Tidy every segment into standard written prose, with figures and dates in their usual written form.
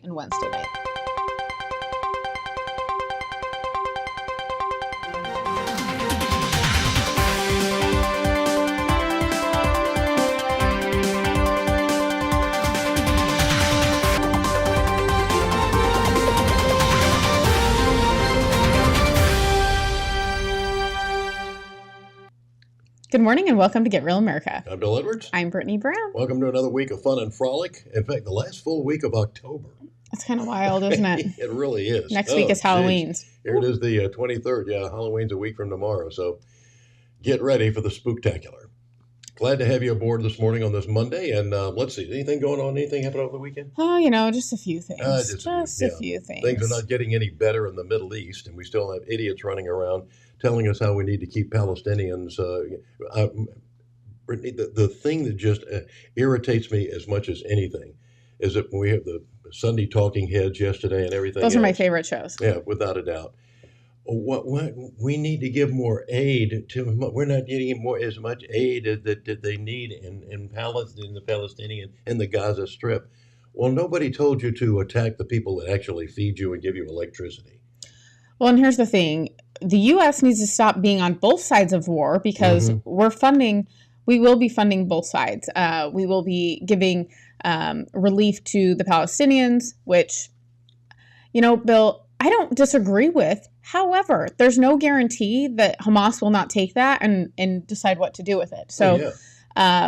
and Wednesday night. Good morning and welcome to Get Real America. I'm Bill Edwards. I'm Brittany Brown. Welcome to another week of fun and frolic. In fact, the last full week of October. It's kind of wild, isn't it? It really is. Next week is Halloween's. Geez. Here it is, the 23rd. Yeah, Halloween's a week from tomorrow. So get ready for the spooktacular. Glad to have you aboard this morning on this Monday. And let's see, anything going on? Anything happen over the weekend? Oh, just a few things. Just a few things. Things are not getting any better in the Middle East, and we still have idiots running around telling us how we need to keep Palestinians. Brittany, the thing that just irritates me as much as anything is that when we have the Sunday talking heads yesterday and everything. Those are my favorite shows. Yeah, without a doubt. What we need to give more aid to. We're not getting as much aid that they need in Palestine, the Palestinian, in the Gaza Strip. Well, nobody told you to attack the people that actually feed you and give you electricity. Well, and here's the thing: the U.S. needs to stop being on both sides of war because we will be funding both sides. We will be giving relief to the Palestinians, which, Bill, I don't disagree with. However, there's no guarantee that Hamas will not take that and decide what to do with it. So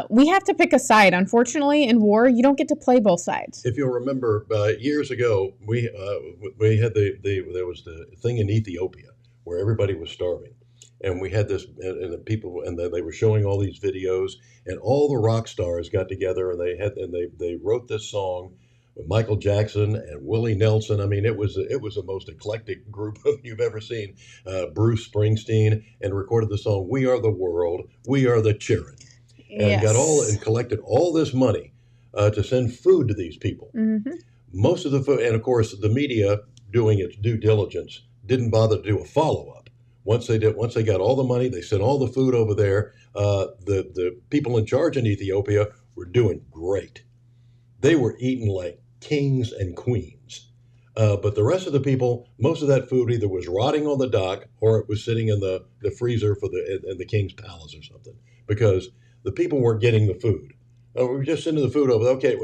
we have to pick a side. Unfortunately, in war, you don't get to play both sides. If you'll remember, years ago, we had there was the thing in Ethiopia where everybody was starving. And we had this, and the people, and they were showing all these videos, and all the rock stars got together, and they wrote this song with Michael Jackson and Willie Nelson. I mean, it was the most eclectic group you've ever seen. Bruce Springsteen, and recorded the song "We Are the World, We Are the Children," and collected all this money to send food to these people. Mm-hmm. Most of the food, and of course, the media doing its due diligence didn't bother to do a follow-up. Once they got all the money, they sent all the food over there. The people in charge in Ethiopia were doing great. They were eating like kings and queens. But the rest of the people, most of that food either was rotting on the dock or it was sitting in the freezer in the king's palace or something, because the people weren't getting the food. We were just sending the food over. Okay,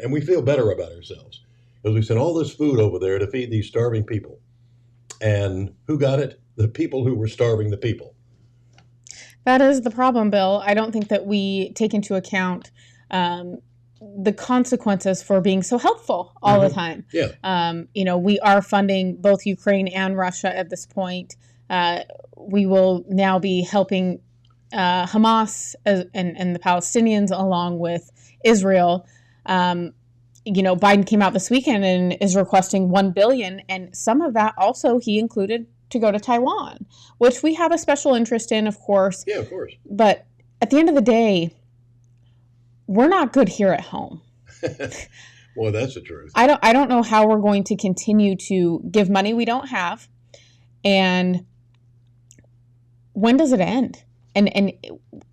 and we feel better about ourselves because we sent all this food over there to feed these starving people. And who got it? The people who were starving the people. That is the problem, Bill. I don't think that we take into account the consequences for being so helpful all the time. Yeah. We are funding both Ukraine and Russia at this point. We will now be helping Hamas and the Palestinians along with Israel. Biden came out this weekend and is requesting $1 billion, and some of that also he included to go to Taiwan, which we have a special interest in, of course. Yeah, of course. But at the end of the day, we're not good here at home. Well, that's the truth. I don't know how we're going to continue to give money we don't have, and when does it end? And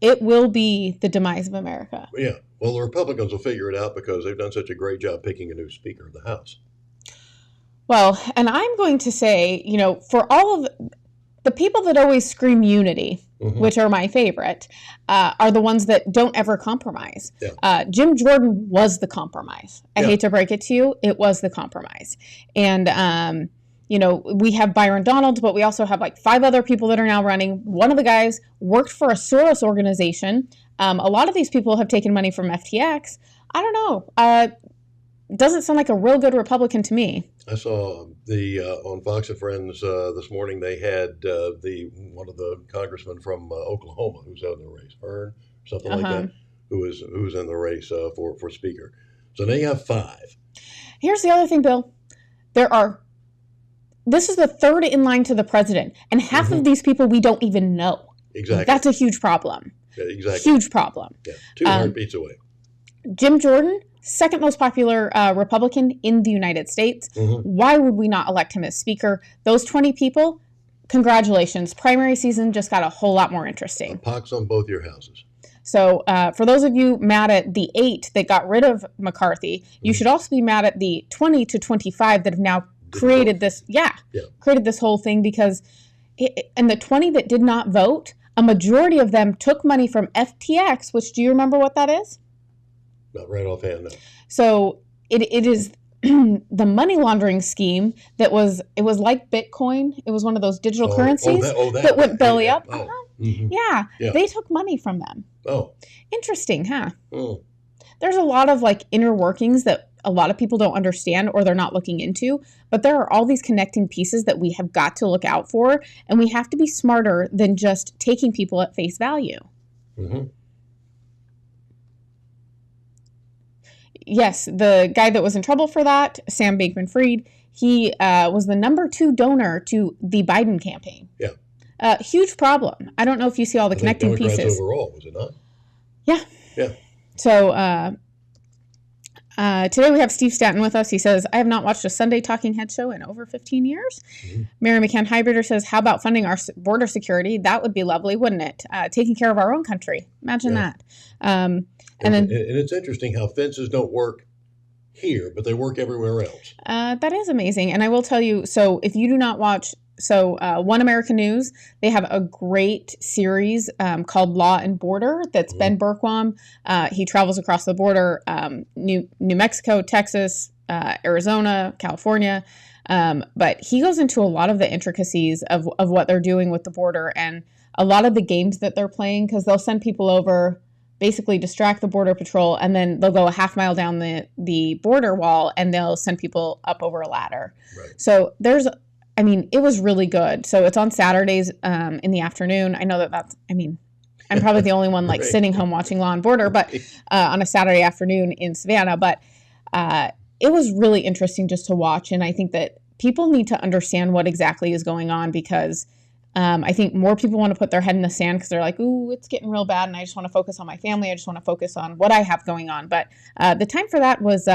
it will be the demise of America. Yeah. Well, the Republicans will figure it out because they've done such a great job picking a new Speaker of the House. Well, and I'm going to say, for all of the people that always scream unity, which are my favorite, are the ones that don't ever compromise. Yeah. Jim Jordan was the compromise. I hate to break it to you. It was the compromise. And, we have Byron Donalds, but we also have like 5 other people that are now running. One of the guys worked for a Soros organization. A lot of these people have taken money from FTX. I don't know. Doesn't sound like a real good Republican to me. I saw on Fox and Friends this morning. They had one of the congressmen from Oklahoma who's out in the race, Hearn, something like that, who's in the race for Speaker. So now you have 5. Here's the other thing, Bill. This is the third in line to the president, and half of these people we don't even know. Exactly. That's a huge problem. Yeah, exactly. Huge problem. Yeah, 2 heartbeats away. Jim Jordan, second most popular Republican in the United States. Why would we not elect him as Speaker? Those 20 people, congratulations. Primary season just got a whole lot more interesting. Pox on both your houses. So for those of you mad at the 8 that got rid of McCarthy, you should also be mad at the 20 to 25 that have now created this, created this whole thing, because and the 20 that did not vote, a majority of them took money from FTX, which, do you remember what that is? Not right offhand, no. So it is the money laundering scheme it was like Bitcoin. It was one of those digital currencies that went belly up. Yeah, they took money from them. Oh. Interesting, huh? There's a lot of like inner workings that a lot of people don't understand or they're not looking into, but there are all these connecting pieces that we have got to look out for, and we have to be smarter than just taking people at face value. Yes, the guy that was in trouble for that, Sam Bankman-Fried, he was the number 2 donor to the Biden campaign. Yeah. Huge problem. I don't know if you see all the connecting pieces. Overall, was it not? Yeah. Yeah. So today we have Steve Stanton with us. He says, I have not watched a Sunday Talking Head show in over 15 years. Mary McCann Hybrider says, how about funding our border security? That would be lovely, wouldn't it? Taking care of our own country. Imagine that. And it's interesting how fences don't work here, but they work everywhere else. That is amazing. And I will tell you, so if you do not watch, One American News, they have a great series called Law and Border. That's Ben Bergquam. He travels across the border, New Mexico, Texas, Arizona, California. But he goes into a lot of the intricacies of what they're doing with the border and a lot of the games that they're playing, because they'll send people over, basically distract the Border Patrol, and then they'll go a half mile down the border wall and they'll send people up over a ladder. Right. So it was really good. So it's on Saturdays in the afternoon. I know that's, I'm probably the only one like sitting home watching Law and Border, but on a Saturday afternoon in Savannah. But it was really interesting just to watch. And I think that people need to understand what exactly is going on, because I think more people want to put their head in the sand because they're like, ooh, it's getting real bad, and I just want to focus on my family. I just want to focus on what I have going on. But the time for that was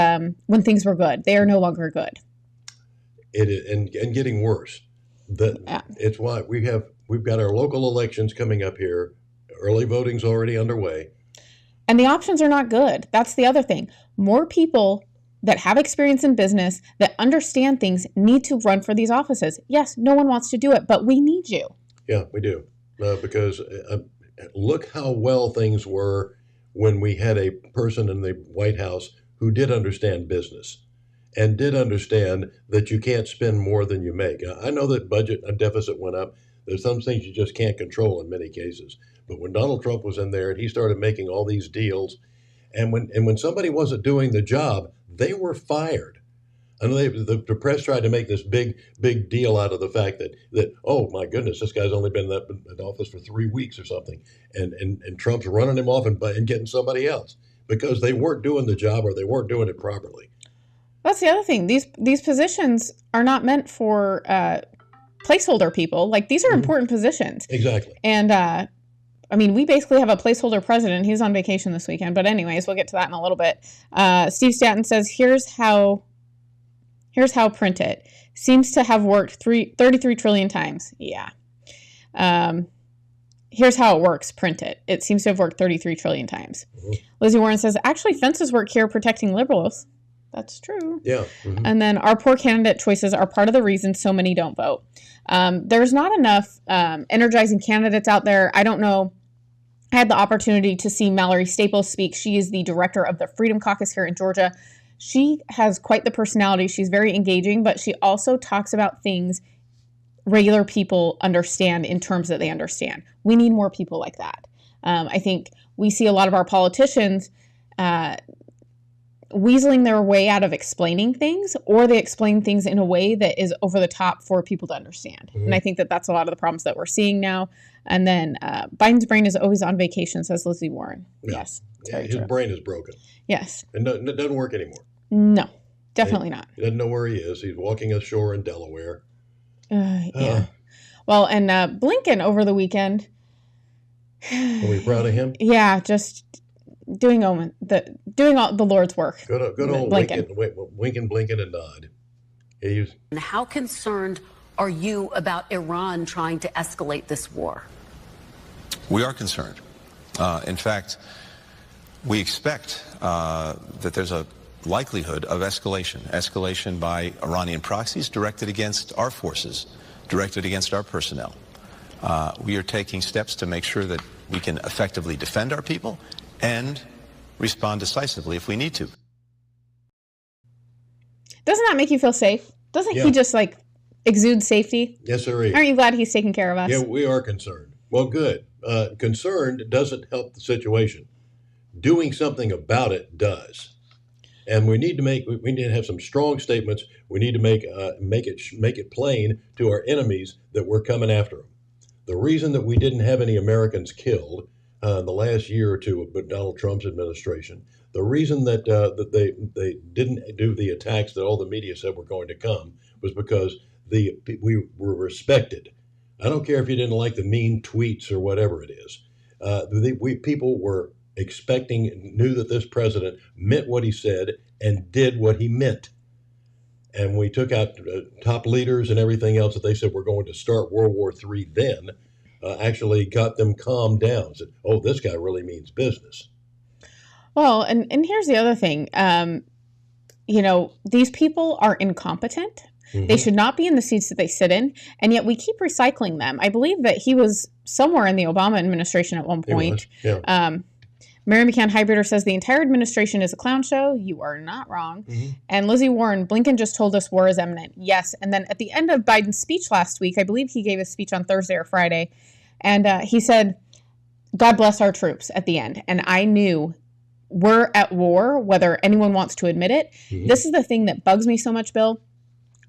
when things were good. They are no longer good. It is, and getting worse. It's why we've got our local elections coming up here. Early voting's already underway. And the options are not good. That's the other thing. More people that have experience in business, that understand things, need to run for these offices. Yes, no one wants to do it, but we need you. Yeah, we do. Because look how well things were when we had a person in the White House who did understand business and did understand that you can't spend more than you make. I know that budget and deficit went up. There's some things you just can't control in many cases. But when Donald Trump was in there and he started making all these deals, and when somebody wasn't doing the job, they were fired. And the press tried to make this big deal out of the fact that oh my goodness, this guy's only been in office for 3 weeks or something, and Trump's running him off and getting somebody else because they weren't doing the job or they weren't doing it properly. That's the other thing. These positions are not meant for placeholder people. Like, these are important positions. Exactly. And we basically have a placeholder president. He's on vacation this weekend. But anyways, we'll get to that in a little bit. Steve Stanton says, here's how print it. Seems to have worked 33 trillion times. Yeah. Here's how it works. Print it. It seems to have worked 33 trillion times. Mm-hmm. Lizzie Warren says, actually, fences work here protecting liberals. That's true. Yeah. Mm-hmm. And then our poor candidate choices are part of the reason so many don't vote. There's not enough energizing candidates out there. I don't know. I had the opportunity to see Mallory Staples speak. She is the director of the Freedom Caucus here in Georgia. She has quite the personality. She's very engaging, but she also talks about things regular people understand in terms that they understand. We need more people like that. I think we see a lot of our politicians weaseling their way out of explaining things, or they explain things in a way that is over the top for people to understand. Mm-hmm. And I think that that's a lot of the problems that we're seeing now. And then Biden's brain is always on vacation, says Lizzie Warren. Yeah. Yes. His brain is broken. Yes. And it doesn't work anymore. No, definitely not. He doesn't know where he is. He's walking ashore in Delaware. Yeah. Well, and Blinken over the weekend. Are we proud of him? Yeah, just doing all the Lord's work. Good old Blinken. Wink and blink and a nod. And how concerned are you about Iran trying to escalate this war? We are concerned. In fact, we expect that there's a likelihood of escalation by Iranian proxies directed against our forces, directed against our personnel. We are taking steps to make sure that we can effectively defend our people and respond decisively if we need to. Doesn't that make you feel safe? Doesn't he just like exude safety? Yes, sir. Aren't you glad he's taking care of us? Yeah, we are concerned. Well, good. Concerned doesn't help the situation. Doing something about it does. And we need to have some strong statements. We need to make it plain to our enemies that we're coming after them. The reason that we didn't have any Americans killed in the last year or two of Donald Trump's administration, the reason that they didn't do the attacks that all the media said were going to come was because we were respected. I don't care if you didn't like the mean tweets or whatever it is. People were expecting, knew that this president meant what he said and did what he meant. And we took out top leaders and everything else that they said we're going to start World War III then, actually got them calmed down. Said, oh, this guy really means business. Well, and here's the other thing. These people are incompetent. Mm-hmm. They should not be in the seats that they sit in, and yet we keep recycling them. I believe that he was somewhere in the Obama administration at one point. Yeah. Mary McCann Hybrider says the entire administration is a clown show. You are not wrong. Mm-hmm. And Lizzie Warren, Blinken just told us war is imminent. Yes. And then at the end of Biden's speech last week, I believe he gave a speech on Thursday or Friday, and he said, God bless our troops at the end. And I knew we're at war, whether anyone wants to admit it. Mm-hmm. This is the thing that bugs me so much, Bill.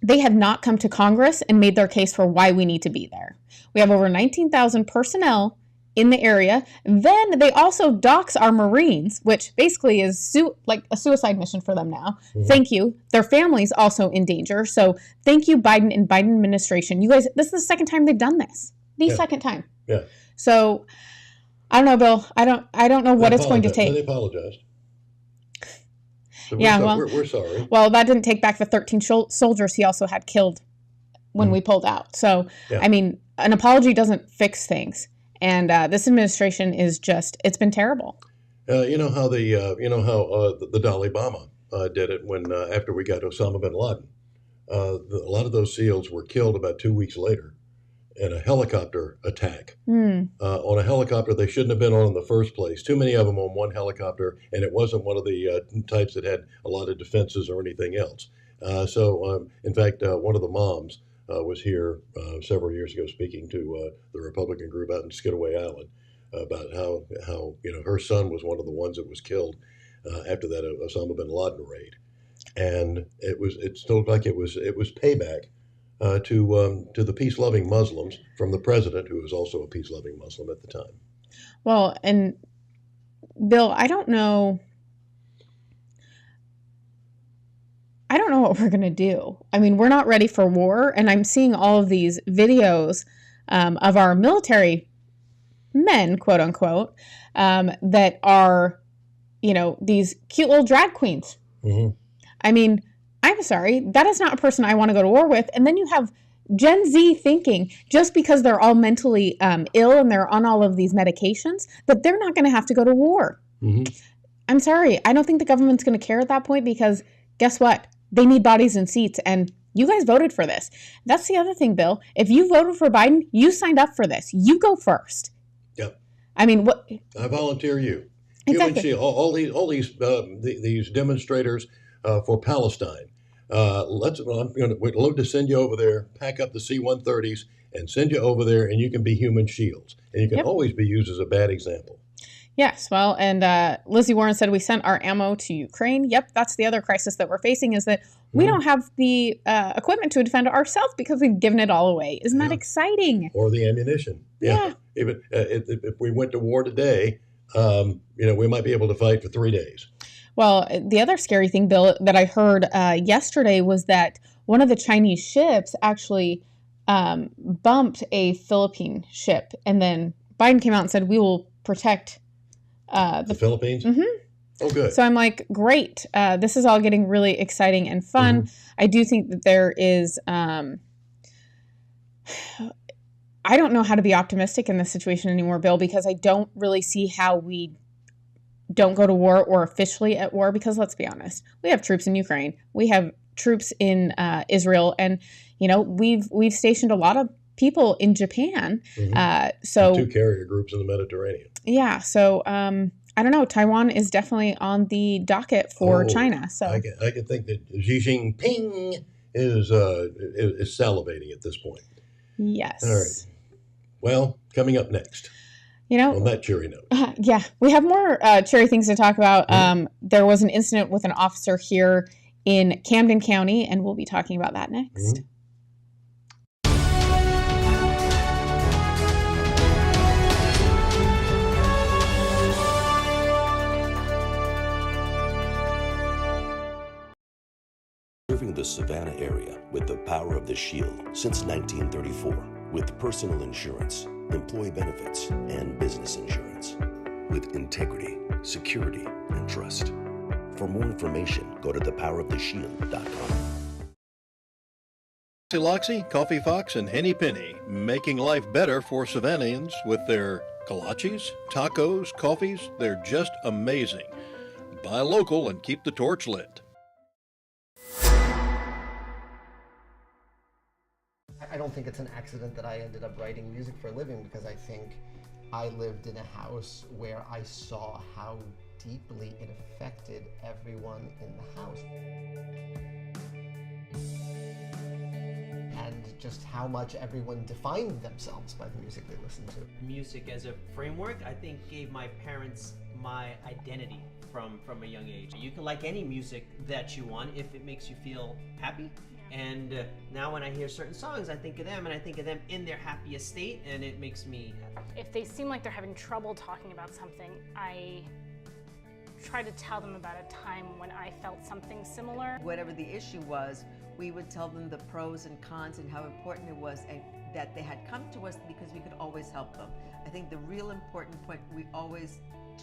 They have not come to Congress and made their case for why we need to be there. We have over 19,000 personnel in the area. Then they also dox our Marines, which basically is like a suicide mission for them now. Mm-hmm. Thank you. Their families also in danger. So thank you, Biden and Biden administration. You guys, this is the second time they've done this. Second time. Yeah. So I don't know, Bill. I don't know what it's going to take. They apologized. So we're sorry. Well, that didn't take back the 13 soldiers he also had killed when we pulled out. So, I mean, an apology doesn't fix things. And this administration is it's been terrible. You know how the Dalai Lama did it when after we got Osama bin Laden. A lot of those SEALs were killed about 2 weeks later in a helicopter attack. On a helicopter they shouldn't have been on in the first place. Too many of them on one helicopter, and it wasn't one of the types that had a lot of defenses or anything else. In fact, one of the moms was here several years ago speaking to the Republican group out in Skidaway Island about how her son was one of the ones that was killed after that Osama bin Laden raid, and it looked like it was payback to the peace-loving Muslims from the president, who was also a peace-loving Muslim at the time. Well, and Bill, I don't know what we're going to do. I mean, we're not ready for war, and I'm seeing all of these videos of our military men, quote unquote, that are, these cute little drag queens. Mm-hmm. I mean, I'm sorry, that is not a person I want to go to war with. And then you have Gen Z thinking just because they're all mentally ill and they're on all of these medications, that they're not going to have to go to war. Mm-hmm. I'm sorry. I don't think the government's going to care at that point because guess what? They need bodies and seats. And you guys voted for this. That's the other thing, Bill. If you voted for Biden, you signed up for this. You go first. Yep. I mean, what? I volunteer you. Exactly. You and all these demonstrators for Palestine. We'd love to send you over there, pack up the C-130s, and send you over there, and you can be human shields. And you can always be used as a bad example. Yes, well, and Lizzie Warren said we sent our ammo to Ukraine. Yep, that's the other crisis that we're facing is that we don't have the equipment to defend ourselves because we've given it all away. Isn't that exciting? Or the ammunition. Yeah. Even if we went to war today, we might be able to fight for 3 days. Well, the other scary thing, Bill, that I heard yesterday was that one of the Chinese ships actually bumped a Philippine ship. And then Biden came out and said, we will protect the Philippines? Mm-hmm. Oh, good. So I'm like, great. This is all getting really exciting and fun. Mm-hmm. I do think that there is I don't know how to be optimistic in this situation anymore, Bill, because I don't really see how we don't go to war or officially at war, because let's be honest, we have troops in Ukraine, we have troops in Israel, and we've stationed a lot of people in Japan. So 2 carrier groups in the Mediterranean. Yeah, so I don't know. Taiwan is definitely on the docket for China. So I can think that Xi Jinping is salivating at this point. Yes. All right. Well, coming up next. On that cheery note. Yeah, we have more cheery things to talk about. There was an incident with an officer here in Camden County, and we'll be talking about that next. Serving the Savannah area with the power of the Shield since 1934, with personal insurance, employee benefits, and business insurance. With integrity, security, and trust. For more information, go to thepoweroftheshield.com. Loxy, Coffee Fox, and Henny Penny, making life better for Savannahans with their kolaches, tacos, coffees. They're just amazing. Buy local and keep the torch lit. I don't think it's an accident that I ended up writing music for a living, because I think I lived in a house where I saw how deeply it affected everyone in the house. And just how much everyone defined themselves by the music they listened to. Music as a framework, I think, gave my parents my identity from a young age. You can like any music that you want if it makes you feel happy. And now when I hear certain songs, I think of them, and I think of them in their happiest state, and it makes me happy. If they seem like they're having trouble talking about something, I try to tell them about a time when I felt something similar. Whatever the issue was, we would tell them the pros and cons and how important it was, and that they had come to us because we could always help them. I think the real important point, we always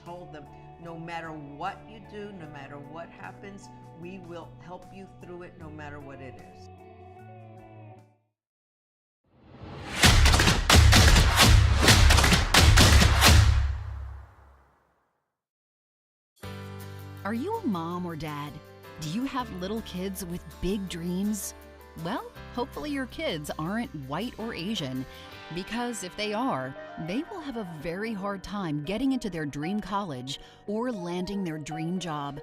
told them, no matter what you do, no matter what happens, we will help you through it no matter what it is. Are you a mom or dad? Do you have little kids with big dreams? Well, hopefully your kids aren't white or Asian, because if they are, they will have a very hard time getting into their dream college or landing their dream job.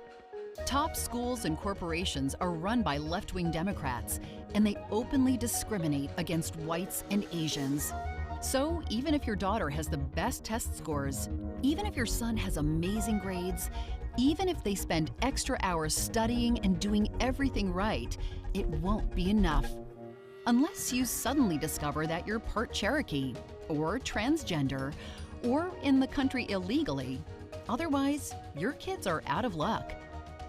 Top schools and corporations are run by left-wing Democrats, and they openly discriminate against whites and Asians. So even if your daughter has the best test scores, even if your son has amazing grades, even if they spend extra hours studying and doing everything right, it won't be enough. Unless you suddenly discover that you're part Cherokee, or transgender, or in the country illegally. Otherwise, your kids are out of luck.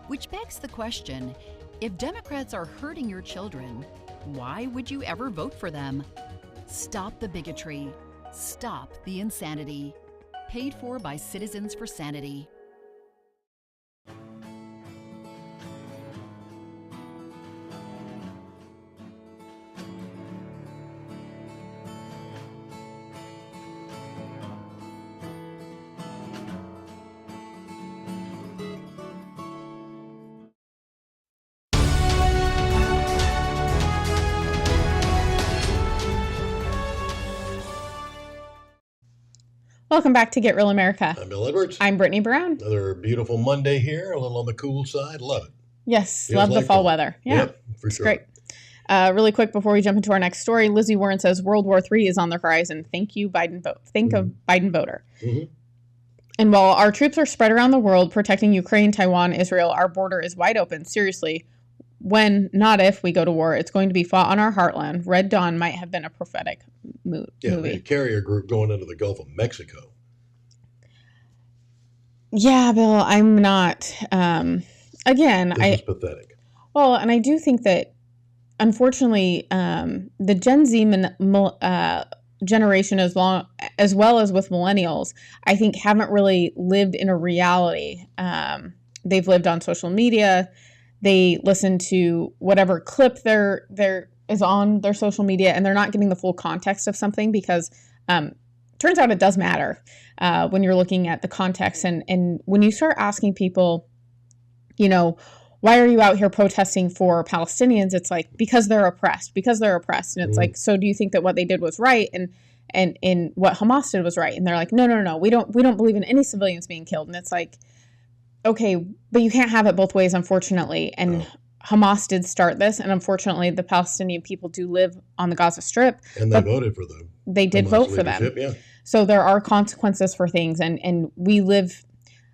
Which begs the question, if Democrats are hurting your children, why would you ever vote for them? Stop the bigotry. Stop the insanity. Paid for by Citizens for Sanity. Welcome back to Get Real America. I'm Bill Edwards. I'm Brittany Brown. Another beautiful Monday here, a little on the cool side. Love it. Yes, love the fall weather. Yeah, yep, for it's sure. Great. Really quick before we jump into our next story, Lizzie Warren says World War III is on the horizon. Thank you, Biden vote. Think of Biden voter. Mm-hmm. And while our troops are spread around the world protecting Ukraine, Taiwan, Israel, our border is wide open. Seriously, when, not if, we go to war, it's going to be fought on our heartland. Red Dawn might have been a prophetic movie. Yeah, the carrier group going into the Gulf of Mexico. Yeah, Bill, I'm not. Again, This is pathetic. Well, and I do think that, unfortunately, the Gen Z generation, as well as with millennials, I think haven't really lived in a reality. They've lived on social media. They listen to whatever clip there is on their social media, and they're not getting the full context of something because turns out it does matter when you're looking at the context. And when you start asking people, you know, why are you out here protesting for Palestinians? It's like, because they're oppressed. And it's like, so do you think that what they did was right? And in what Hamas did was right? And they're like, no, we don't believe in any civilians being killed. And it's like, okay, but you can't have it both ways, unfortunately. And Hamas did start this, and unfortunately, the Palestinian people do live on the Gaza Strip. And they voted for them. They did vote for them. Yeah. So there are consequences for things, and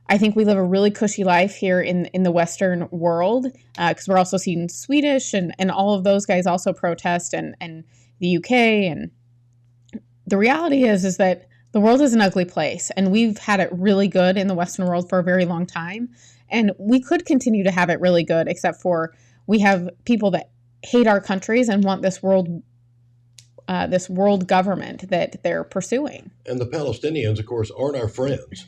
I think we live a really cushy life here in the Western world, because we're also seeing Swedish and all of those guys also protest, and the UK. And the reality is that the world is an ugly place, and we've had it really good in the Western world for a very long time. And we could continue to have it really good, except for we have people that hate our countries and want this world government that they're pursuing. And the Palestinians, of course, aren't our friends.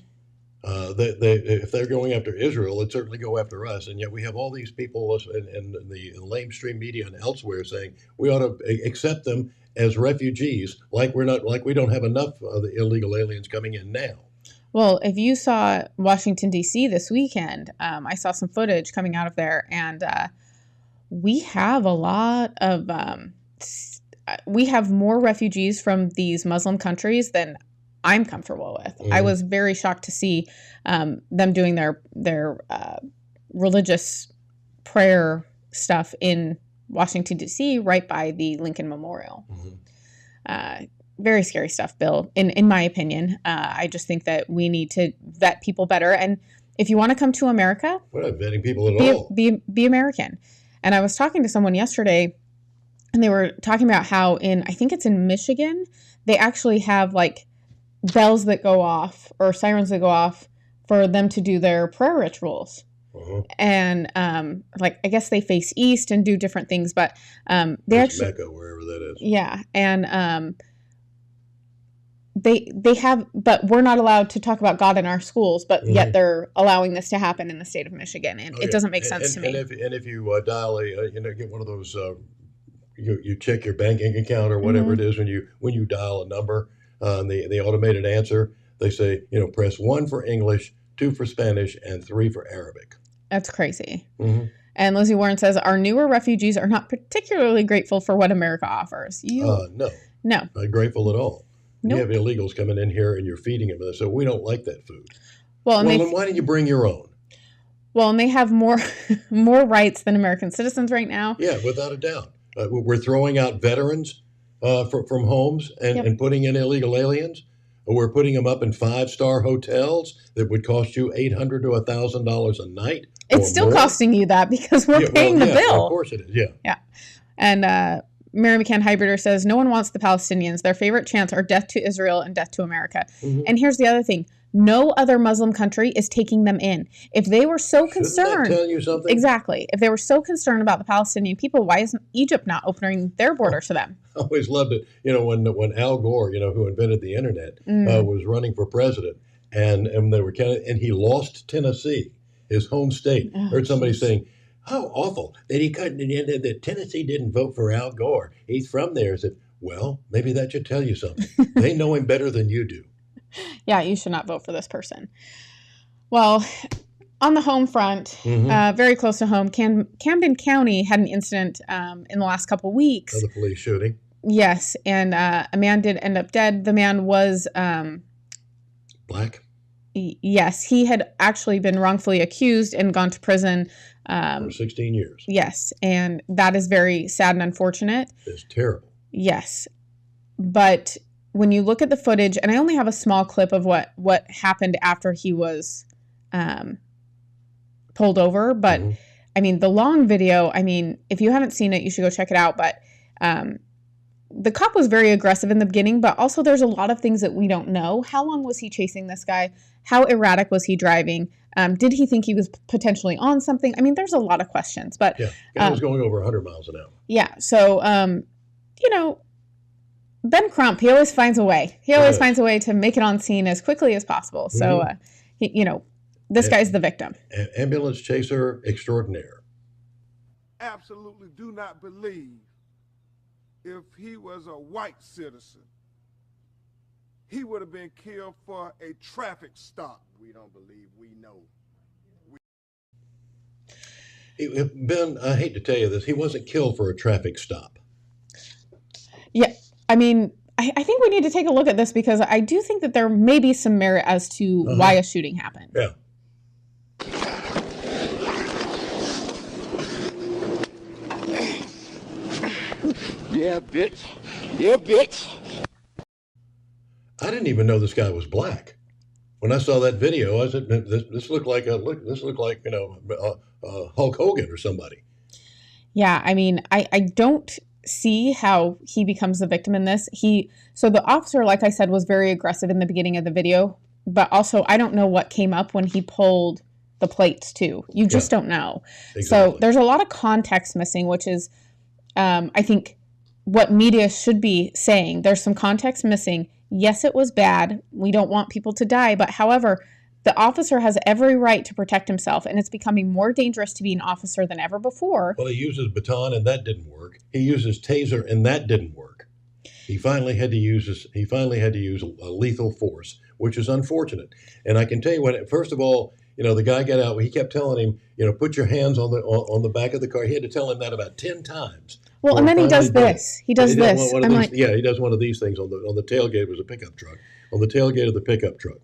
If they're going after Israel, they'd certainly go after us. And yet we have all these people in the mainstream media and elsewhere saying we ought to accept them as refugees, like we don't have enough of the illegal aliens coming in now. Well, if you saw Washington, D.C. this weekend, I saw some footage coming out of there, and we have a lot of, we have more refugees from these Muslim countries than I'm comfortable with. I was very shocked to see them doing their religious prayer stuff in Washington, D.C., right by the Lincoln Memorial. Very scary stuff, Bill, in my opinion. I just think that we need to vet people better. And if you want to come to America, we're not vetting people at all. Be American. And I was talking to someone yesterday, and they were talking about how I think it's in Michigan, they actually have like bells that go off or sirens that go off for them to do their prayer rituals. And like, I guess they face east and do different things, but they actually Mecca, wherever that is. Yeah. And they have, but we're not allowed to talk about God in our schools, but yet they're allowing this to happen in the state of Michigan, and it doesn't make sense to me. And if you dial get one of those, you check your banking account or whatever it is when you dial a number, the automated answer, they say, press 1 for English, 2 for Spanish, and 3 for Arabic. That's crazy. And Lizzie Warren says, our newer refugees are not particularly grateful for what America offers. No. Not grateful at all. Nope. You have illegals coming in here and you're feeding them, so we don't like that food. Well, then why don't you bring your own? Well, and they have more rights than American citizens right now. Yeah, without a doubt. We're throwing out veterans from homes and putting in illegal aliens. We're putting them up in 5-star hotels that would cost you $800 to $1,000 a night. It's still costing you that because we're paying the bill. Of course it is. Yeah. Yeah. And Mary McCann Hybrider says, no one wants the Palestinians. Their favorite chants are death to Israel and death to America. And here's the other thing. No other Muslim country is taking them in. If they were so concerned, shouldn't that tell you something? Exactly. If they were so concerned about the Palestinian people, why isn't Egypt not opening their border to them? I always loved it. When Al Gore, who invented the internet, was running for president, and they were and he lost Tennessee, his home state. Heard somebody saying, "How awful that he couldn't. That Tennessee didn't vote for Al Gore. He's from there." I said, "Well, maybe that should tell you something. They know him better than you do." Yeah, you should not vote for this person. Well, on the home front, very close to home, Camden County had an incident in the last couple weeks. The police shooting. Yes, and a man did end up dead. The man was black. Yes, he had actually been wrongfully accused and gone to prison for 16 years. Yes, and that is very sad and unfortunate. It's terrible. Yes, but when you look at the footage, and I only have a small clip of what happened after he was pulled over, but I mean, the long video, if you haven't seen it, you should go check it out. But the cop was very aggressive in the beginning, but also there's a lot of things that we don't know. How long was he chasing this guy? How erratic was he driving? Did he think he was potentially on something? There's a lot of questions. But guy was going over 100 miles an hour. Yeah, so, Ben Crump, he always finds a way. He always finds a way to make it on scene as quickly as possible. So, this guy's the victim. Ambulance chaser extraordinaire. absolutely do not believe if he was a white citizen, he would have been killed for a traffic stop. We don't believe, we know. Ben, I hate to tell you this, he wasn't killed for a traffic stop. Yeah, I mean, I think we need to take a look at this because I do think that there may be some merit as to why a shooting happened. Yeah. Yeah, bitch. Yeah, bitch. I didn't even know this guy was black. When I saw that video, I said, "This looked like Hulk Hogan or somebody." Yeah, I mean, I don't see how he becomes the victim in this. So the officer, like I said, was very aggressive in the beginning of the video, but also I don't know what came up when he pulled the plates too. You just don't know. Exactly. So there's a lot of context missing, which is, I think, what media should be saying. There's some context missing. Yes, it was bad. We don't want people to die, but however, the officer has every right to protect himself, and it's becoming more dangerous to be an officer than ever before. Well, he uses baton, and that didn't work. He uses taser, and that didn't work. He finally had to use a lethal force, which is unfortunate. And I can tell you what. First of all, the guy got out. He kept telling him, put your hands on the back of the car. He had to tell him that about 10 times. Well, and then he does this. He does this. He does one of these things on the tailgate. It was a pickup truck on the tailgate of the pickup truck,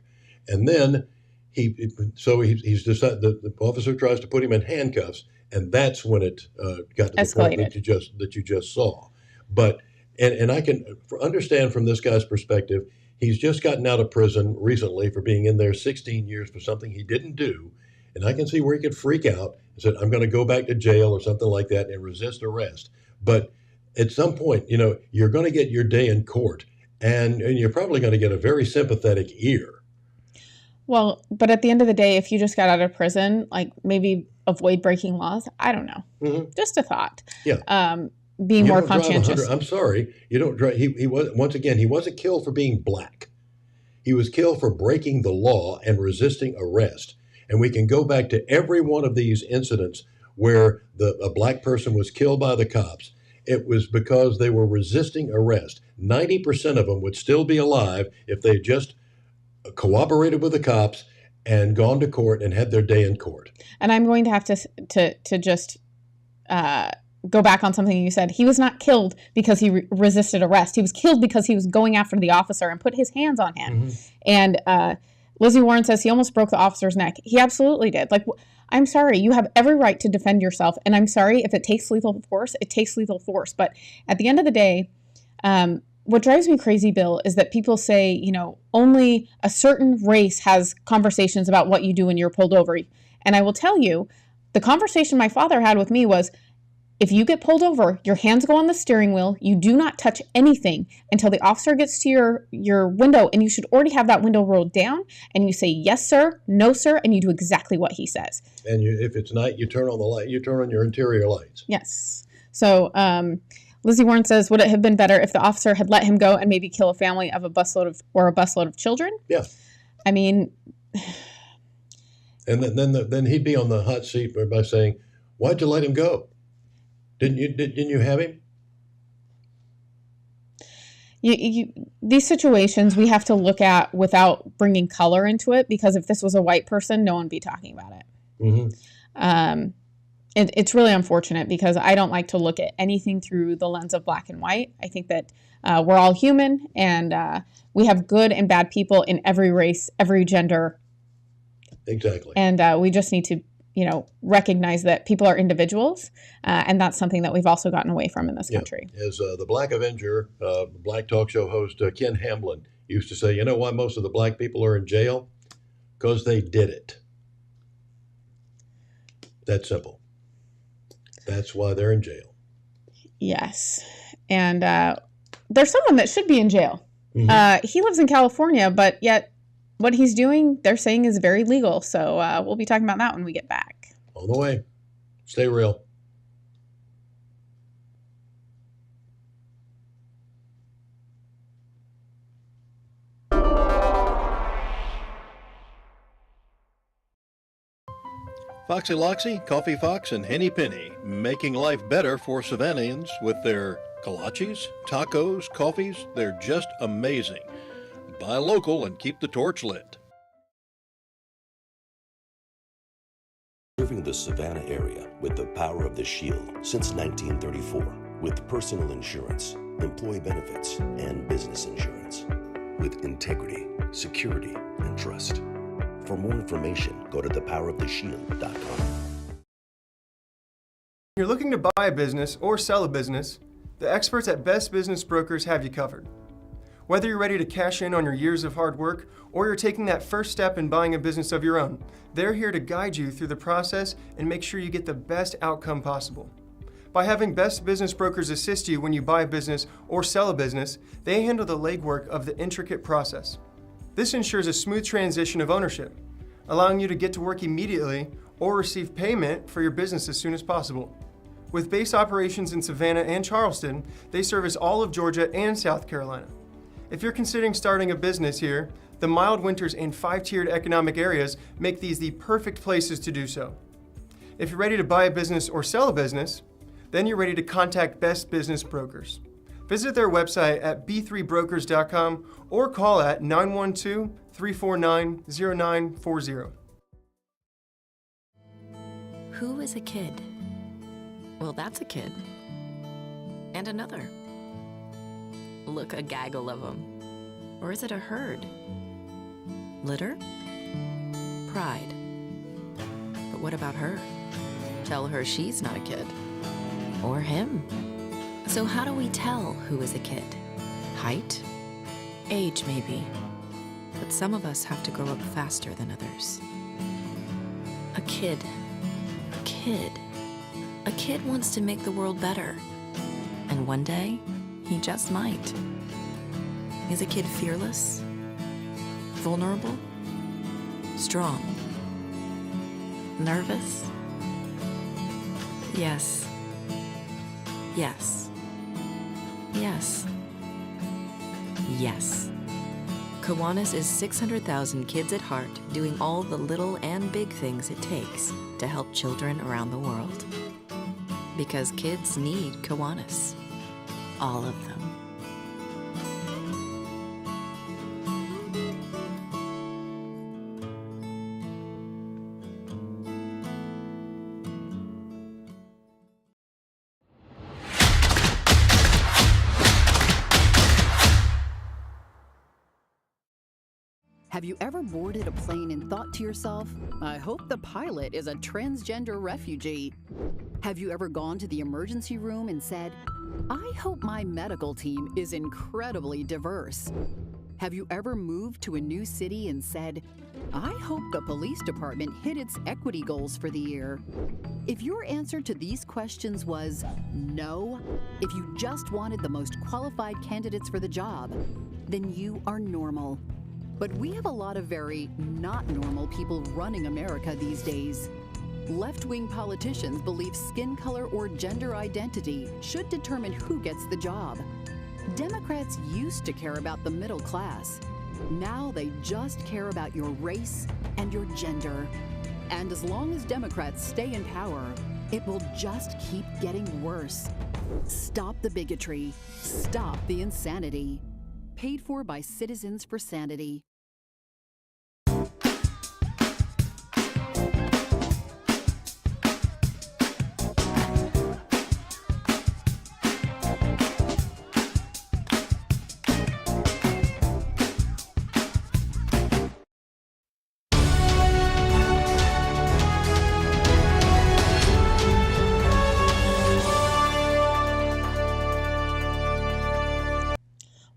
and then he's decided the officer tries to put him in handcuffs, and that's when it got to the point that you just saw. But and I can understand from this guy's perspective. He's just gotten out of prison recently for being in there 16 years for something he didn't do, and I can see where he could freak out and said, "I'm going to go back to jail" or something like that and resist arrest. But at some point, you're going to get your day in court, and you're probably going to get a very sympathetic ear. Well, but at the end of the day, if you just got out of prison, like maybe avoid breaking laws. I don't know. Mm-hmm. Just a thought. Yeah. Being more conscientious. I'm sorry. You don't drive. He wasn't killed for being black. He was killed for breaking the law and resisting arrest. And we can go back to every one of these incidents where a black person was killed by the cops. It was because they were resisting arrest. 90% of them would still be alive if they just cooperated with the cops and gone to court and had their day in court. And I'm going to have to just go back on something you said. He was not killed because he resisted arrest. He was killed because he was going after the officer and put his hands on him. Mm-hmm. And Lizzie Warren says he almost broke the officer's neck. He absolutely did. Like, I'm sorry, you have every right to defend yourself. And I'm sorry if it takes lethal force, it takes lethal force. But at the end of the day, what drives me crazy, Bill, is that people say, only a certain race has conversations about what you do when you're pulled over. And I will tell you, the conversation my father had with me was, if you get pulled over, your hands go on the steering wheel. You do not touch anything until the officer gets to your window, and you should already have that window rolled down, and you say, yes, sir, no, sir, and you do exactly what he says. And if it's night, you turn on the light. You turn on your interior lights. Yes. So Lizzie Warren says, would it have been better if the officer had let him go and maybe kill a family of a busload of children? Yeah. I mean. And then he'd be on the hot seat by saying, why'd you let him go? Didn't you have him? These situations we have to look at without bringing color into it, because if this was a white person, no one would be talking about it. Mm-hmm. It's really unfortunate because I don't like to look at anything through the lens of black and white. I think that we're all human, and we have good and bad people in every race, every gender. Exactly. And we just need to recognize that people are individuals, and that's something that we've also gotten away from in this country. As the Black Avenger, black talk show host Ken Hamlin used to say, you know why most of the black people are in jail? Because they did it. That's simple. That's why they're in jail. Yes. And there's someone that should be in jail. Mm-hmm. He lives in California, but yet what he's doing, they're saying, is very legal. So we'll be talking about that when we get back. On the way. Stay real. Foxy Loxy, Coffee Fox, and Henny Penny, making life better for Savannahans with their kolaches, tacos, coffees. They're just amazing. Buy local and keep the torch lit. Serving the Savannah area with the power of the Shield since 1934 with personal insurance, employee benefits, and business insurance. With integrity, security, and trust. For more information, go to thepoweroftheshield.com. You're looking to buy a business or sell a business, the experts at Best Business Brokers have you covered. Whether you're ready to cash in on your years of hard work or you're taking that first step in buying a business of your own, they're here to guide you through the process and make sure you get the best outcome possible. By having Best Business Brokers assist you when you buy a business or sell a business, they handle the legwork of the intricate process. This ensures a smooth transition of ownership, allowing you to get to work immediately or receive payment for your business as soon as possible. With base operations in Savannah and Charleston, they service all of Georgia and South Carolina. If you're considering starting a business here, the mild winters and 5-tiered economic areas make these the perfect places to do so. If you're ready to buy a business or sell a business, then you're ready to contact Best Business Brokers. Visit their website at b3brokers.com or call at 912-349-0940. Who is a kid? Well, that's a kid. And another. Look, a gaggle of them. Or is it a herd? Litter? Pride. But what about her? Tell her she's not a kid. Or him. So how do we tell who is a kid? Height? Age, maybe. But some of us have to grow up faster than others. A kid. A kid. A kid wants to make the world better. And one day, he just might. Is a kid fearless? Vulnerable? Strong? Nervous? Yes. Yes. Yes. Yes. Kiwanis is 600,000 kids at heart doing all the little and big things it takes to help children around the world. Because kids need Kiwanis. All of them. Have you ever boarded a plane and thought to yourself, I hope the pilot is a transgender refugee? Have you ever gone to the emergency room and said, I hope my medical team is incredibly diverse? Have you ever moved to a new city and said, I hope the police department hit its equity goals for the year? If your answer to these questions was no, if you just wanted the most qualified candidates for the job, then you are normal. But we have a lot of very not normal people running America these days. Left-wing politicians believe skin color or gender identity should determine who gets the job. Democrats used to care about the middle class. Now they just care about your race and your gender. And as long as Democrats stay in power, it will just keep getting worse. Stop the bigotry. Stop the insanity. Paid for by Citizens for Sanity.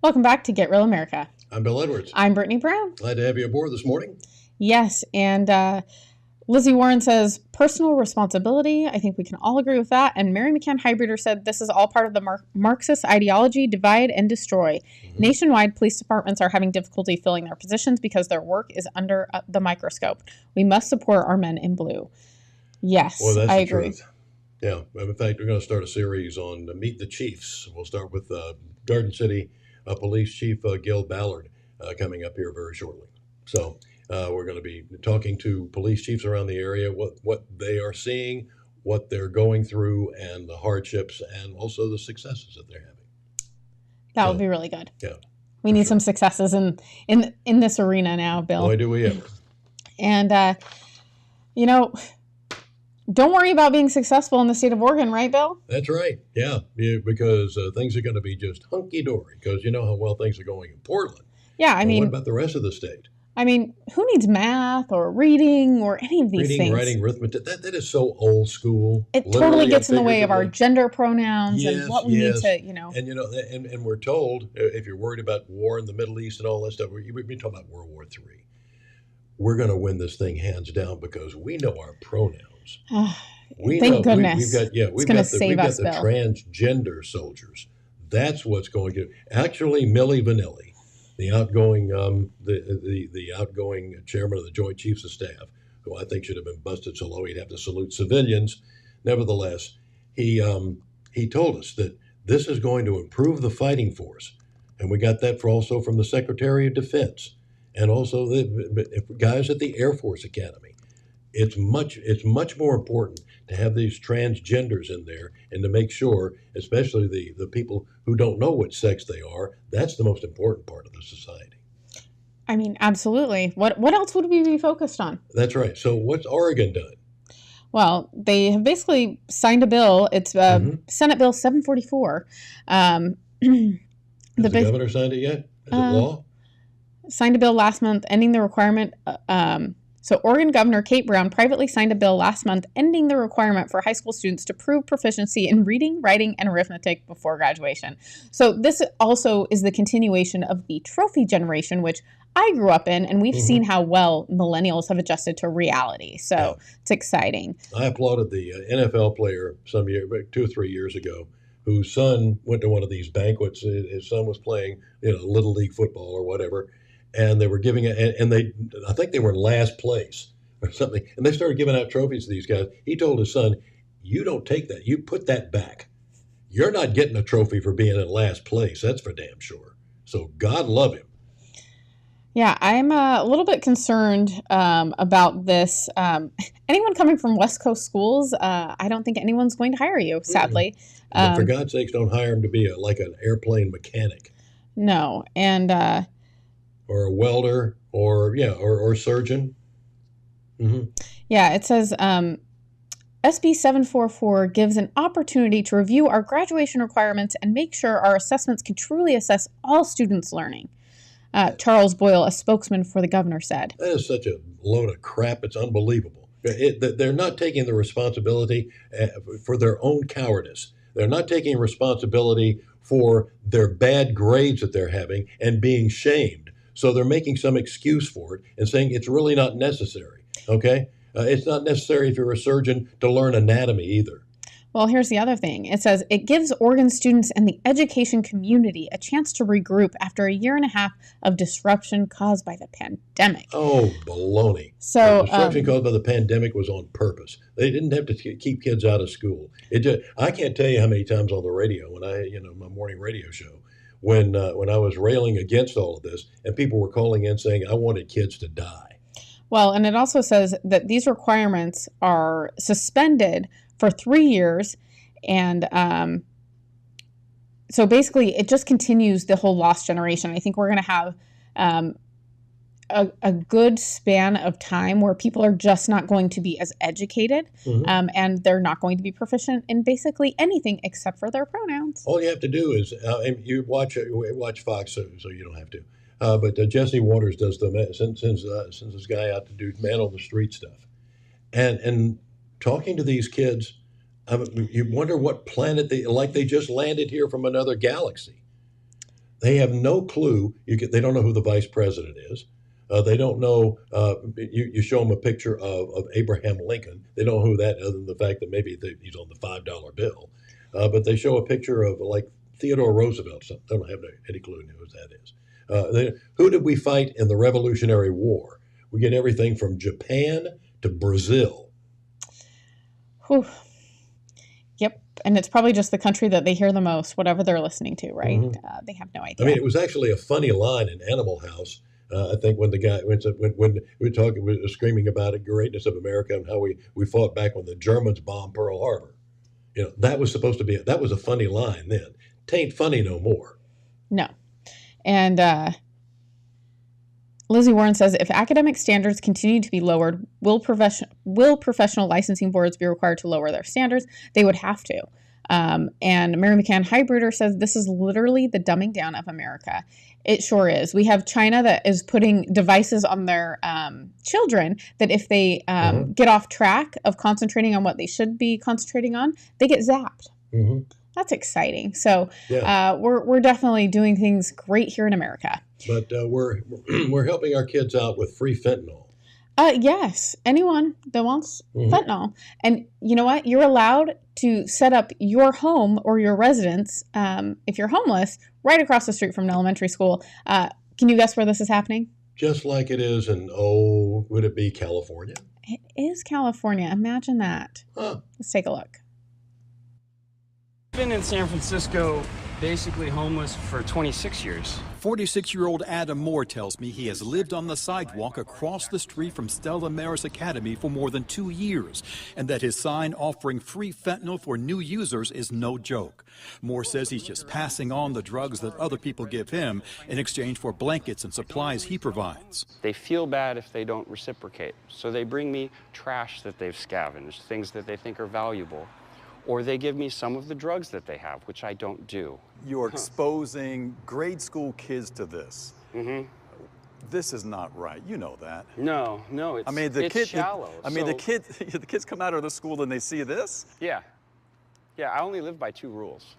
Welcome back to Get Real America. I'm Bill Edwards. I'm Brittany Brown. Glad to have you aboard this morning. Yes, and Lizzie Warren says personal responsibility. I think we can all agree with that. And Mary McCann Hybrider said this is all part of the Marxist ideology, divide and destroy. Mm-hmm. Nationwide, police departments are having difficulty filling their positions because their work is under the microscope. We must support our men in blue. Yes, well, that's I the agree. Truth. Yeah, in fact, we're going to start a series on Meet the Chiefs. We'll start with Garden City Police Chief Gil Ballard coming up here very shortly. So We're going to be talking to police chiefs around the area, what they are seeing, what they're going through, and the hardships, and also the successes that they're having. That would be really good. Yeah. We need some successes in this arena now, Bill. Boy, do we ever. And, you know, don't worry about being successful in the state of Oregon, right, Bill? That's right. Yeah, because things are going to be just hunky-dory, because you know how well things are going in Portland. Yeah, I mean... What about the rest of the state? I mean, who needs math or reading or any of these things? Reading, writing, arithmetic, that is so old school. It totally gets in the way of our gender pronouns and what we need to, you know. And, you know, and we're told, if you're worried about war in the Middle East and all that stuff, we've been talking about World War III. We're going to win this thing hands down because we know our pronouns. Thank goodness. We've got the Bill. transgender soldiers. That's what's going to actually Milli Vanilli, the outgoing the outgoing chairman of the Joint Chiefs of Staff, who I think should have been busted so low he'd have to salute civilians. Nevertheless, he told us that this is going to improve the fighting force, and we got that also from the Secretary of Defense and also the guys at the Air Force Academy. It's much more important to have these transgenders in there and to make sure, especially the people who don't know what sex they are, that's the most important part of the society. I mean, absolutely. What else would we be focused on? That's right. So what's Oregon done? Well, they have basically signed a bill. It's Senate Bill 744. Has the governor signed it yet? Is it law? Signed a bill last month ending the requirement. So Oregon Governor Kate Brown privately signed a bill last month ending the requirement for high school students to prove proficiency in reading, writing, and arithmetic before graduation. So this also is the continuation of the trophy generation, which I grew up in, and we've seen how well millennials have adjusted to reality. So it's exciting. I applauded the NFL player 2 or 3 years ago whose son went to one of these banquets. His son was playing, Little League football or whatever. And they were giving it, and I think they were in last place or something. And they started giving out trophies to these guys. He told his son, "You don't take that. You put that back. You're not getting a trophy for being in last place. That's for damn sure." So God love him. Yeah, I'm a little bit concerned about this. Anyone coming from West Coast schools, I don't think anyone's going to hire you, sadly. But for God's sakes, don't hire him to be like an airplane mechanic. No, and... or a welder, or surgeon. Mm-hmm. Yeah, it says SB 744 gives an opportunity to review our graduation requirements and make sure our assessments can truly assess all students' learning. Charles Boyle, a spokesman for the governor, said. That is such a load of crap. It's unbelievable. They're not taking the responsibility for their own cowardice. They're not taking responsibility for their bad grades that they're having and being shamed. So they're making some excuse for it and saying it's really not necessary, okay? It's not necessary if you're a surgeon to learn anatomy either. Well, here's the other thing. It says it gives Oregon students and the education community a chance to regroup after a year and a half of disruption caused by the pandemic. Oh, baloney. So the disruption caused by the pandemic was on purpose. They didn't have to keep kids out of school. I can't tell you how many times on the radio when my morning radio show, when I was railing against all of this, and people were calling in saying, I wanted kids to die. Well, and it also says that these requirements are suspended for 3 years, and so basically it just continues the whole lost generation. I think we're going to have a good span of time where people are just not going to be as educated, and they're not going to be proficient in basically anything except for their pronouns. All you have to do is you watch Fox, so you don't have to. But Jesse Waters does sends this guy out to do man on the street stuff, and talking to these kids, you wonder what planet they just landed here from another galaxy. They have no clue. They don't know who the vice president is. They don't know. You show them a picture of Abraham Lincoln. They don't know who that, other than the fact that maybe he's on the $5 bill. But they show a picture of like Theodore Roosevelt. So they don't have any clue who that is. Who did we fight in the Revolutionary War? We get everything from Japan to Brazil. Whew. Yep. And it's probably just the country that they hear the most, whatever they're listening to, right? They have no idea. I mean, it was actually a funny line in Animal House I think when the guy when we were talking, we were screaming about the greatness of America and how we fought back when the Germans bombed Pearl Harbor. That was supposed to be that was a funny line then. Tain't funny no more. No. And Lizzie Warren says, if academic standards continue to be lowered, will professional licensing boards be required to lower their standards? They would have to. And Mary McCann Highbrooder says, this is literally the dumbing down of America. It sure is. We have China that is putting devices on their children that if they get off track of concentrating on what they should be concentrating on, they get zapped. Mm-hmm. That's exciting. So we're definitely doing things great here in America. But we're helping our kids out with free fentanyl. Yes, anyone that wants fentanyl. And you know what? You're allowed to set up your home or your residence, if you're homeless, right across the street from an elementary school. Can you guess where this is happening? Just like it is in, would it be California? It is California. Imagine that. Huh. Let's take a look. I've been in San Francisco basically homeless for 26 years. 46-year-old Adam Moore tells me he has lived on the sidewalk across the street from Stella Maris Academy for more than 2 years, and that his sign offering free fentanyl for new users is no joke. Moore says he's just passing on the drugs that other people give him in exchange for blankets and supplies he provides. They feel bad if they don't reciprocate, so they bring me trash that they've scavenged, things that they think are valuable. Or they give me some of the drugs that they have, which I don't do. You're exposing grade school kids to this. Mm-hmm. This is not right. You know that. No, it's shallow. The kids come out of the school and they see this? Yeah, I only live by 2 rules.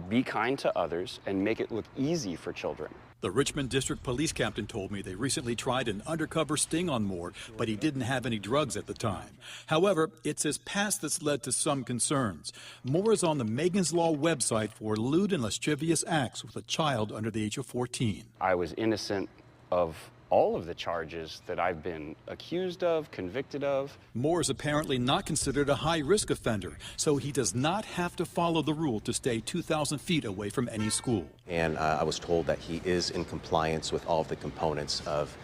Be kind to others and make it look easy for children. The Richmond District Police Captain told me they recently tried an undercover sting on Moore, but he didn't have any drugs at the time. However, it's his past that's led to some concerns. Moore is on the Megan's Law website for lewd and lascivious acts with a child under the age of 14. I was innocent of all of the charges that I've been accused of, convicted of. Moore is apparently not considered a high-risk offender, so he does not have to follow the rule to stay 2,000 feet away from any school. And I was told that he is in compliance with all of the components of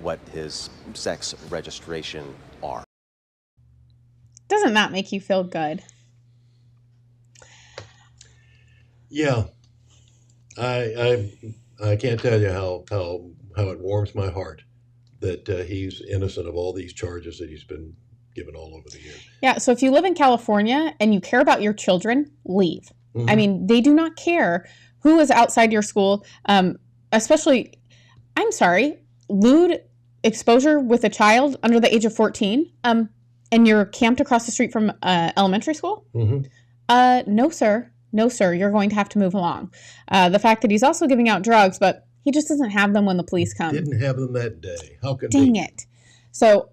what his sex registration are. Doesn't that make you feel good? Yeah. I can't tell you how it warms my heart that he's innocent of all these charges that he's been given all over the years. Yeah, so if you live in California and you care about your children, leave. I mean, they do not care who is outside your school, especially, I'm sorry, lewd exposure with a child under the age of 14, and you're camped across the street from elementary school? No, sir. No, sir, you're going to have to move along. The fact that he's also giving out drugs, but he just doesn't have them when the police come. Didn't have them that day. How could Dang it. So,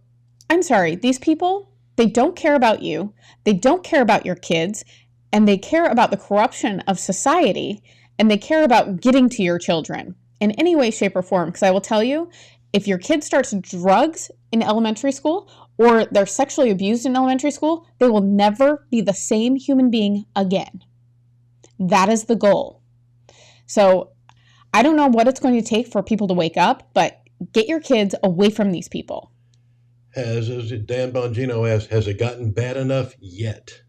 I'm sorry, these people, they don't care about you, they don't care about your kids, and they care about the corruption of society, and they care about getting to your children in any way, shape, or form. Because I will tell you, if your kid starts drugs in elementary school, or they're sexually abused in elementary school, they will never be the same human being again. That is the goal. So I don't know what it's going to take for people to wake up, but get your kids away from these people. As Dan Bongino asked, has it gotten bad enough yet?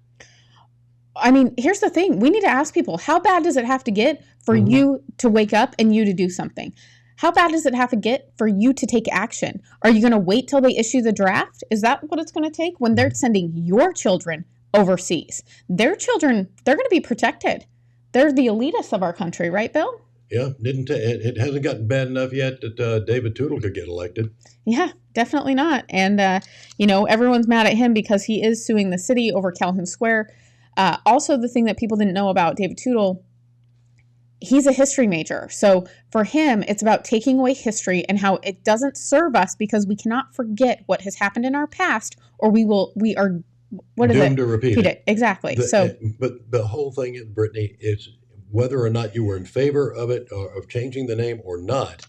I mean, here's the thing. We need to ask people, how bad does it have to get for you to wake up and you to do something? How bad does it have to get for you to take action? Are you going to wait till they issue the draft? Is that what it's going to take when they're sending your children overseas? Their children, they're going to be protected. They're the elitists of our country, right, Bill? Yeah, it hasn't gotten bad enough yet that David Tootle could get elected. Yeah, definitely not. And, everyone's mad at him because he is suing the city over Calhoun Square. Also, the thing that people didn't know about David Tootle, he's a history major. So for him, it's about taking away history and how it doesn't serve us because we cannot forget what has happened in our past, or we are doomed to repeat it. Exactly. But the whole thing, Brittany, is whether or not you were in favor of it or of changing the name or not,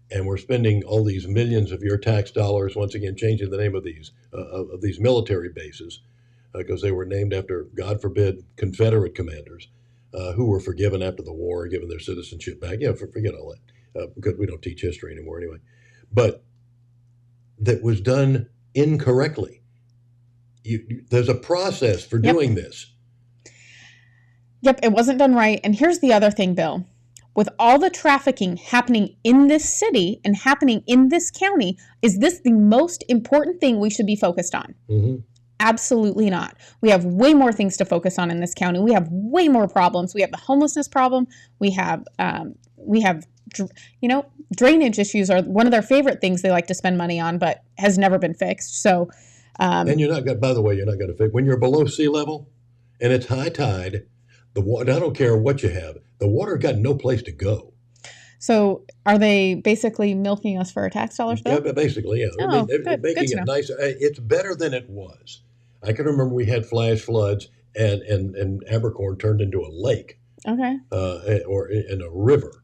and we're spending all these millions of your tax dollars once again changing the name of these military bases because they were named after, God forbid, Confederate commanders who were forgiven after the war, given their citizenship back. Yeah, forget all because we don't teach history anymore anyway, but that was done incorrectly. There's a process for doing this. Yep, it wasn't done right. And here's the other thing, Bill. With all the trafficking happening in this city and happening in this county, is this the most important thing we should be focused on? Mm-hmm. Absolutely not. We have way more things to focus on in this county. We have way more problems. We have the homelessness problem. We have drainage issues are one of their favorite things they like to spend money on, but has never been fixed. So, and you're not going. By the way, you're not going to fix when you're below sea level, and it's high tide. The water. I don't care what you have. The water got no place to go. So, are they basically milking us for our tax dollars? Bill? Yeah, basically, yeah. Oh, They're making it nicer. It's better than it was. I can remember we had flash floods, and Abercorn turned into a lake, okay, or in a river,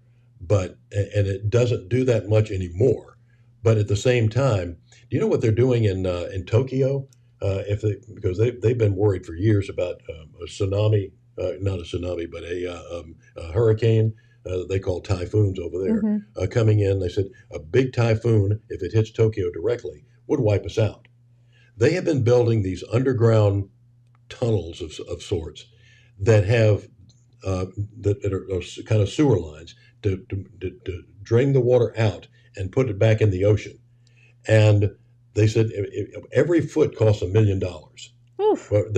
and it doesn't do that much anymore. But at the same time, do you know what they're doing in Tokyo? Because they've been worried for years about a tsunami, not a tsunami, but a hurricane. They call typhoons over there coming in. They said a big typhoon, if it hits Tokyo directly, would wipe us out. They have been building these underground tunnels of sorts that have that are kind of sewer lines to drain the water out and put it back in the ocean. And they said every foot costs $1 million. But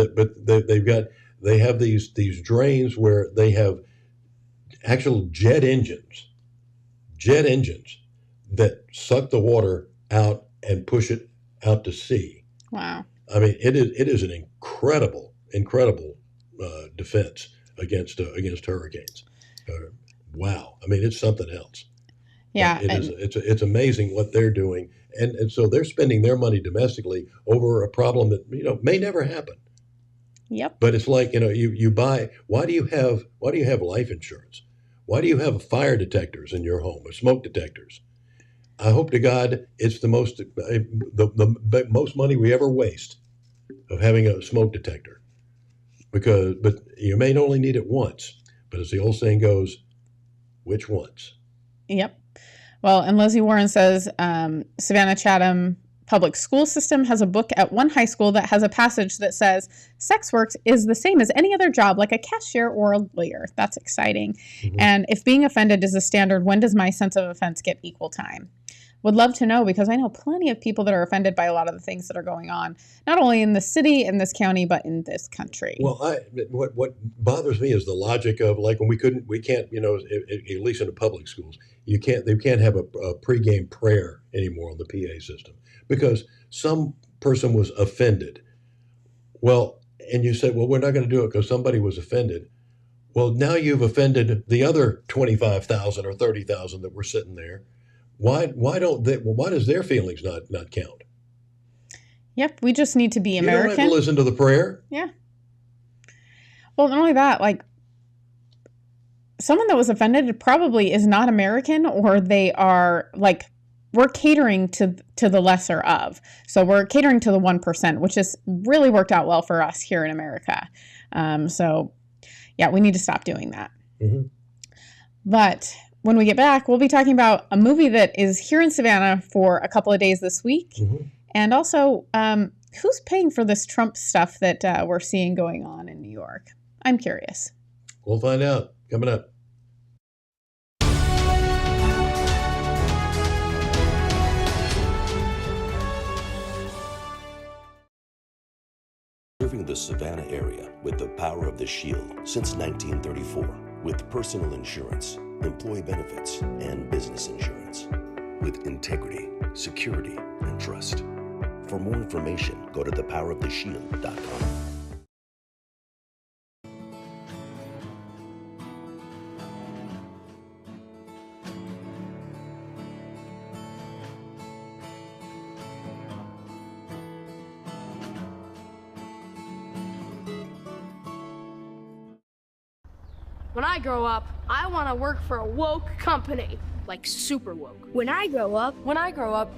they have these drains where they have actual jet engines that suck the water out and push it out to sea. Wow. I mean, it is an incredible defense against hurricanes. Wow. I mean, it's something else. Yeah. It's amazing what they're doing. And so they're spending their money domestically over a problem that, may never happen. Yep. But it's like, you buy, why do you have life insurance? Why do you have fire detectors in your home or smoke detectors? I hope to God it's the most money we ever waste of having a smoke detector, but you may only need it once. But as the old saying goes, which once? Yep. Well, and Leslie Warren says Savannah Chatham Public School System has a book at one high school that has a passage that says sex work is the same as any other job, like a cashier or a lawyer. That's exciting. Mm-hmm. And if being offended is a standard, when does my sense of offense get equal time? Would love to know, because I know plenty of people that are offended by a lot of the things that are going on, not only in the city, in this county, but in this country. Well, what bothers me is the logic of, like, when we can't, at least in the public schools, they can't have a pregame prayer anymore on the PA system because some person was offended. Well, and you said, well, we're not going to do it because somebody was offended. Well, now you've offended the other 25,000 or 30,000 that were sitting there. Why does their feelings not count? Yep, we just need to be American. You don't have to listen to the prayer. Yeah. Well, not only that, like, someone that was offended probably is not American, or they are, like, we're catering to the lesser of. So we're catering to the 1%, which has really worked out well for us here in America. So, yeah, we need to stop doing that. Mm-hmm. But when we get back, we'll be talking about a movie that is here in Savannah for a couple of days this week. Mm-hmm. And also, who's paying for this Trump stuff that we're seeing going on in New York? I'm curious. We'll find out. Coming up. Serving the Savannah area with the power of the Shield since 1934, with personal insurance, employee benefits, and business insurance. With integrity, security, and trust. For more information, go to thepoweroftheshield.com. When I grow up, I want to work for a woke company, like super woke. When I grow up,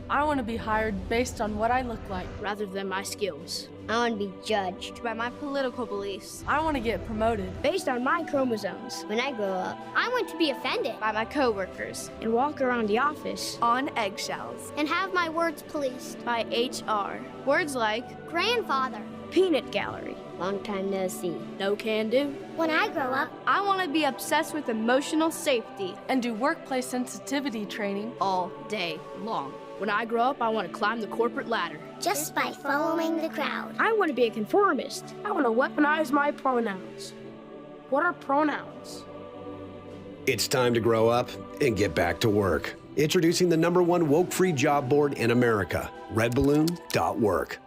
I want to be hired based on what I look like rather than my skills. I want to be judged By my political beliefs, I want to get promoted based on my chromosomes. When I grow up, I want to be offended by my coworkers and walk around the office on eggshells and have my words policed by HR. Words like grandfather, peanut gallery, long time no see, no can do. When I grow up, I want to be obsessed with emotional safety and do workplace sensitivity training all day long. When I grow up, I want to climb the corporate ladder. Just by following the crowd. I want to be a conformist. I want to weaponize my pronouns. What are pronouns? It's time to grow up and get back to work. Introducing the #1 woke-free job board in America, redballoon.work.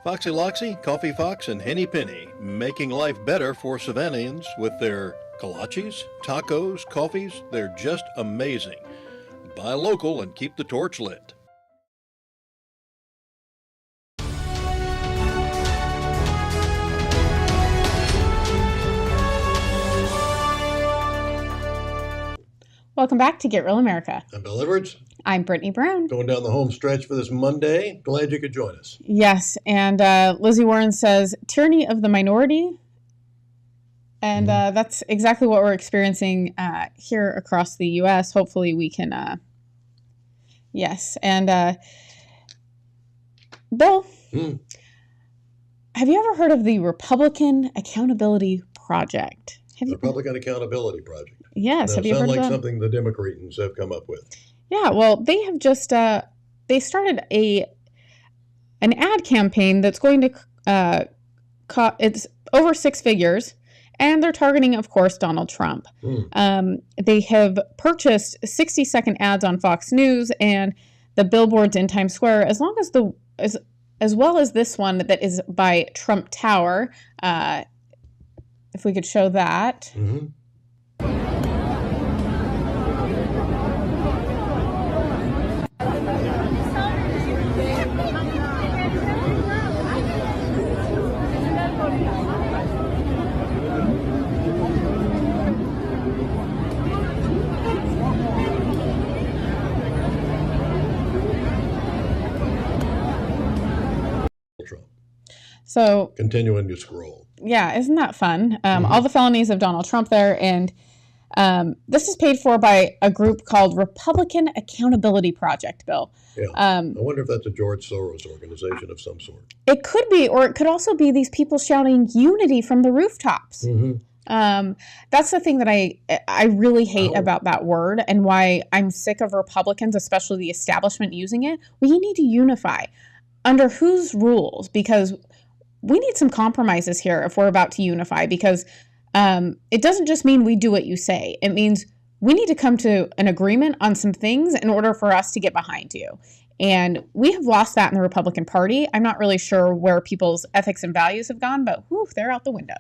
Foxy Loxy, Coffee Fox, and Henny Penny, making life better for Savannahans with their kolaches, tacos, coffees. They're just amazing. Buy local and keep the torch lit. Welcome back to Get Real America. I'm Bill Edwards. I'm Brittany Brown. Going down the home stretch for this Monday. Glad you could join us. Yes, and Lizzie Warren says, tyranny of the minority. And that's exactly what we're experiencing here across the U.S. Hopefully we can, yes. And Bill, have you ever heard of the Republican Accountability Project? Republican Accountability Project. Yes, have you heard of that? Sounds like something the Democrats have come up with. Yeah, well, they have just they started an ad campaign that's going to it's over 6 figures, and they're targeting, of course, Donald Trump. They have purchased 60-second ads on Fox News and the billboards in Times Square, as well as this one that is by Trump Tower. If we could show that. So continuing to scroll. Yeah, isn't that fun? All the felonies of Donald Trump there. And this is paid for by a group called Republican Accountability Project, Bill. Yeah. I wonder if that's a George Soros organization of some sort. It could be, or it could also be these people shouting unity from the rooftops. That's the thing that I really hate about that word, and why I'm sick of Republicans, especially the establishment, using it. We need to unify. Under whose rules? Because we need some compromises here if we're about to unify, because it doesn't just mean we do what you say. It means we need to come to an agreement on some things in order for us to get behind you. And we have lost that in the Republican Party. I'm not really sure where people's ethics and values have gone, but they're out the window.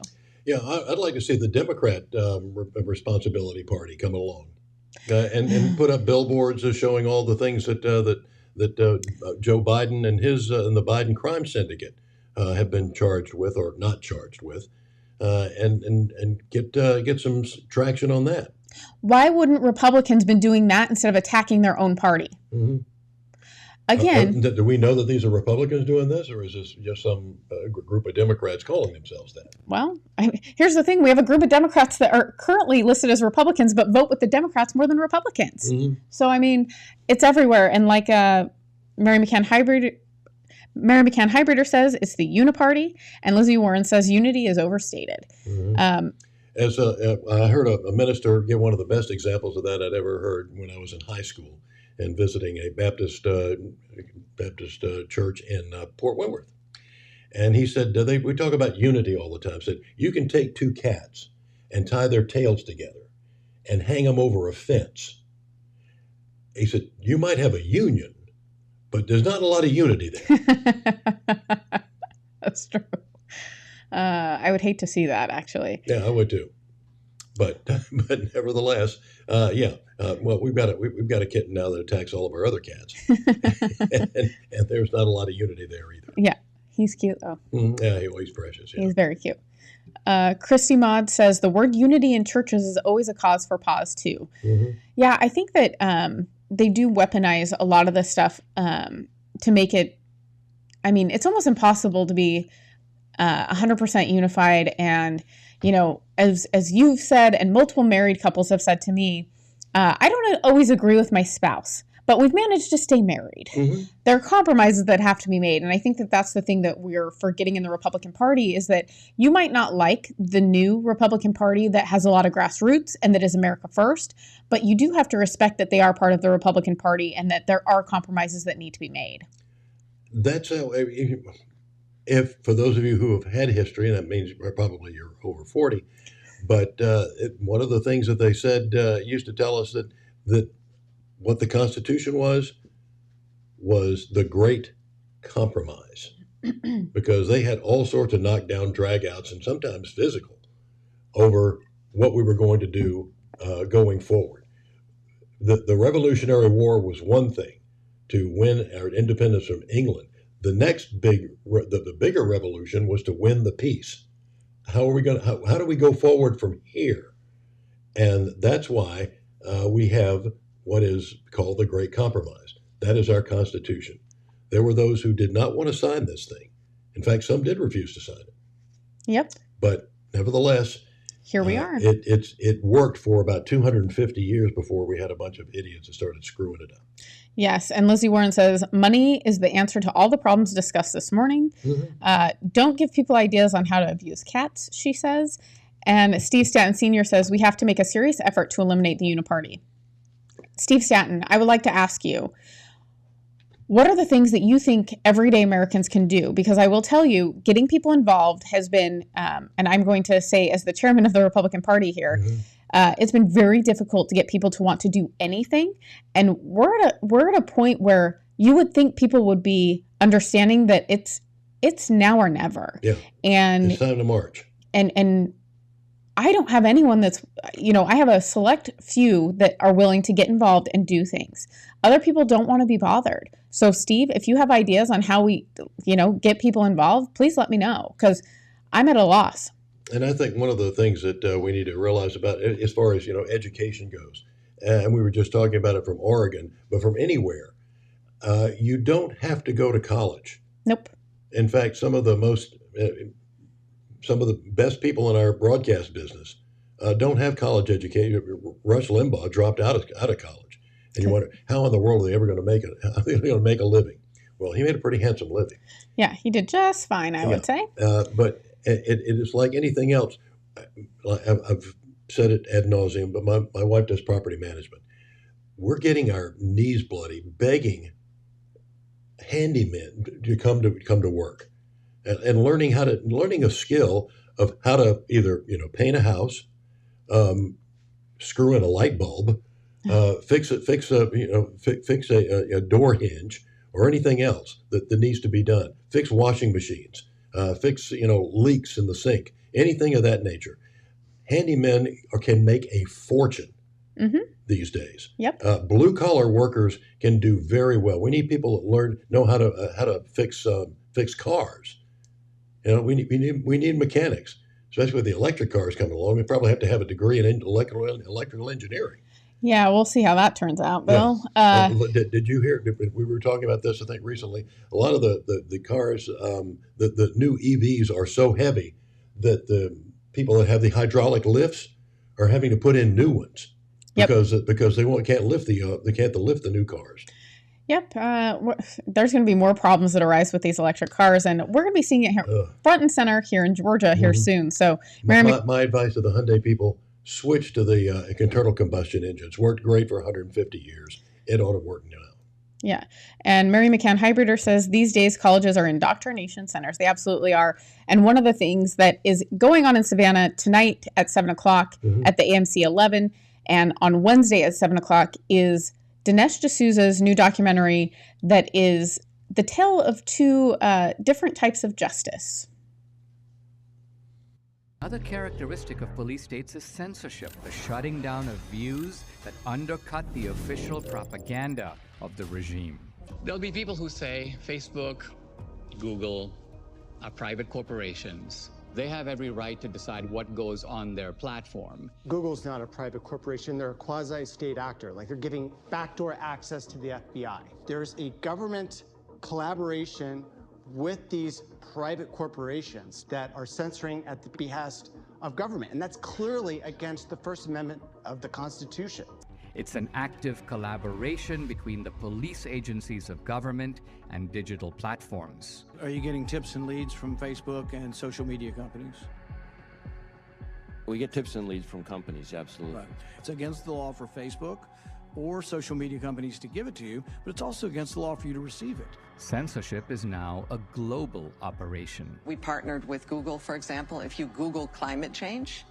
Yeah, I'd like to see the Democrat Responsibility Party come along and put up billboards showing all the things that Joe Biden and and the Biden crime syndicate have been charged with or not charged with, and get some traction on that. Why wouldn't Republicans been doing that instead of attacking their own party? Again, do we know that these are Republicans doing this, or is this just some group of Democrats calling themselves that? Well, here's the thing. We have a group of Democrats that are currently listed as Republicans, but vote with the Democrats more than Republicans. So, I mean, it's everywhere. And like Mary McCann Hybrider says, it's the uniparty, and Lizzie Warren says unity is overstated. I heard a minister give one of the best examples of that I'd ever heard when I was in high school and visiting a Baptist church in Port Wentworth. And he said, we talk about unity all the time. Said, you can take 2 cats and tie their tails together and hang them over a fence. He said, you might have a union, but there's not a lot of unity there. That's true. I would hate to see that, actually. Yeah, I would too. But nevertheless, well, we've got a kitten now that attacks all of our other cats, and there's not a lot of unity there either. Yeah, He's cute, though. Yeah, he's precious. Yeah. He's very cute. Christy Maud says, the word unity in churches is always a cause for pause, too. Yeah, I think that they do weaponize a lot of this stuff to make it, I mean, it's almost impossible to be 100% unified. And, you know, as you've said, and multiple married couples have said to me, I don't always agree with my spouse, but we've managed to stay married. There are compromises that have to be made. And I think that that's the thing that we're forgetting in the Republican Party is that you might not like the new Republican Party that has a lot of grassroots and that is America first, but you do have to respect that they are part of the Republican Party and that there are compromises that need to be made. That's how, if for those of you who have had history, and that means probably you're over 40, but one of the things that they said used to tell us that what the Constitution was the Great Compromise, because they had all sorts of knockdown, drag-outs, and sometimes physical over what we were going to do going forward. The Revolutionary War was one thing to win our independence from England. The next the bigger revolution was to win the peace. How do we go forward from here? And that's why we have what is called the Great Compromise. That is our Constitution. There were those who did not want to sign this thing. In fact, some did refuse to sign it. Yep. But nevertheless, here we are. It worked for about 250 years before we had a bunch of idiots that started screwing it up. Yes, and Lizzie Warren says, money is the answer to all the problems discussed this morning. Don't give people ideas on how to abuse cats, she says. And Steve Stanton Sr. says, we have to make a serious effort to eliminate the uniparty. Steve Stanton, I would like to ask you, what are the things that you think everyday Americans can do? Because I will tell you, getting people involved has been, and I'm going to say as the chairman of the Republican Party here, it's been very difficult to get people to want to do anything. And we're at a point where you would think people would be understanding that it's now or never. Yeah. And it's time to march. And I don't have anyone that's, I have a select few that are willing to get involved and do things. Other people don't want to be bothered. So Steve, if you have ideas on how we, get people involved, please let me know, because I'm at a loss. And I think one of the things that we need to realize about, as far as, education goes, and we were just talking about it from Oregon, but from anywhere, you don't have to go to college. Nope. In fact, some of the best people in our broadcast business don't have college education. Rush Limbaugh dropped out of college, and you wonder how in the world are they ever going to make it? How are they going to make a living? Well, he made a pretty handsome living. Yeah, he did just fine, I would say. But it is like anything else. I've said it ad nauseum, but my wife does property management. We're getting our knees bloody, begging handymen to come to work. And learning a skill of how to either paint a house, screw in a light bulb, fix a door hinge or anything else that needs to be done. Fix washing machines, fix leaks in the sink, anything of that nature. Handymen can make a fortune these days. Yep. Blue collar workers can do very well. We need people that know how to fix cars. We need mechanics, especially with the electric cars coming along. We probably have to have a degree in electrical engineering. Yeah, we'll see how that turns out, Bill. Yeah. Did you hear? We were talking about this, I think, recently. A lot of the cars, the new EVs are so heavy that the people that have the hydraulic lifts are having to put in new ones because they can't lift the new cars. Yep. There's going to be more problems that arise with these electric cars, and we're going to be seeing it here, front and center here in Georgia here soon. So, my advice to the Hyundai people: switch to the internal combustion engines. Worked great for 150 years. It ought to work now. Yeah. And Mary McCann Hybrider says these days colleges are indoctrination centers. They absolutely are. And one of the things that is going on in Savannah tonight at 7 o'clock at the AMC 11 and on Wednesday at 7 o'clock is Dinesh D'Souza's new documentary that is the tale of two different types of justice. Another characteristic of police states is censorship, the shutting down of views that undercut the official propaganda of the regime. There'll be people who say Facebook, Google, are private corporations. They have every right to decide what goes on their platform. Google's not a private corporation. They're a quasi-state actor. Like, they're giving backdoor access to the FBI. There's a government collaboration with these private corporations that are censoring at the behest of government. And that's clearly against the First Amendment of the Constitution. It's an active collaboration between the police agencies of government and digital platforms. Are you getting tips and leads from Facebook and social media companies? We get tips and leads from companies, absolutely. Right. It's against the law for Facebook or social media companies to give it to you, but it's also against the law for you to receive it. Censorship is now a global operation. We partnered with Google, for example. If you Google climate change,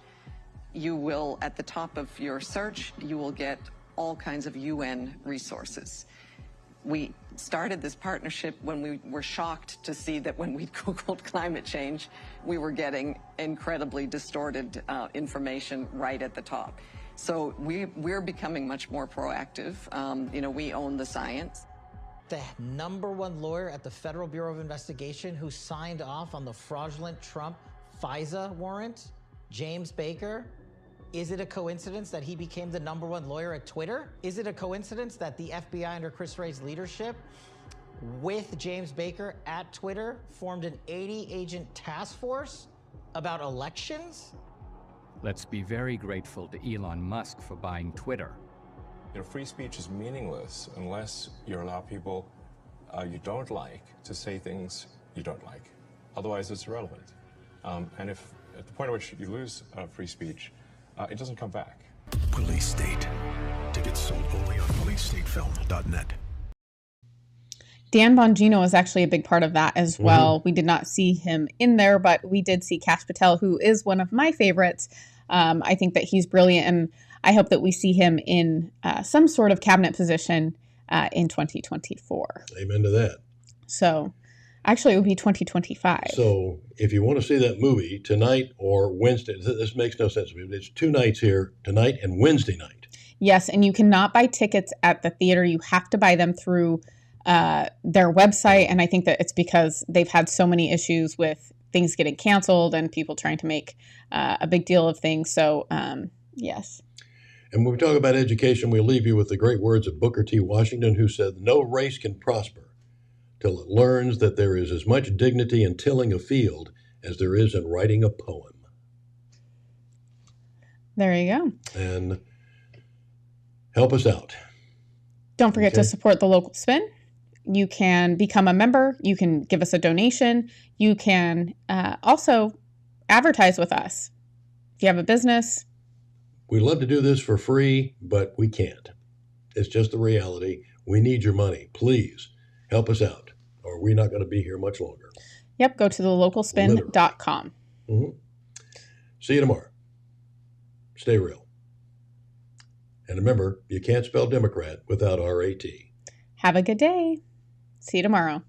you will, at the top of your search, you will get all kinds of UN resources. We started this partnership when we were shocked to see that when we Googled climate change, we were getting incredibly distorted information right at the top. So we're becoming much more proactive. We own the science. The #1 lawyer at the Federal Bureau of Investigation who signed off on the fraudulent Trump FISA warrant, James Baker. Is it a coincidence that he became the #1 lawyer at Twitter? Is it a coincidence that the FBI under Chris Wray's leadership with James Baker at Twitter formed an 80-agent task force about elections? Let's be very grateful to Elon Musk for buying Twitter. Free speech is meaningless unless you allow people you don't like to say things you don't like. Otherwise, it's irrelevant. And if at the point at which you lose free speech, it doesn't come back. Police State. Tickets sold only on policestatefilm.net. Dan Bongino is actually a big part of that as well. We did not see him in there, but we did see Kash Patel, who is one of my favorites. I think that he's brilliant, and I hope that we see him in some sort of cabinet position in 2024. Amen to that. So, actually, it would be 2025. So, if you want to see that movie tonight or Wednesday, this makes no sense to me. It's 2 nights here, tonight and Wednesday night. Yes, and you cannot buy tickets at the theater. You have to buy them through their website, and I think that it's because they've had so many issues with things getting canceled and people trying to make a big deal of things. So, yes. And when we talk about education, we leave you with the great words of Booker T. Washington, who said, "No race can prosper till it learns that there is as much dignity in tilling a field as there is in writing a poem." There you go. And help us out. Don't forget to support the local spin. You can become a member. You can give us a donation. You can also advertise with us. If you have a business. We love to do this for free, but we can't. It's just the reality. We need your money. Please help us out, or we're not going to be here much longer. Yep, go to thelocalspin.com. Mm-hmm. See you tomorrow. Stay real. And remember, you can't spell Democrat without RAT. Have a good day. See you tomorrow.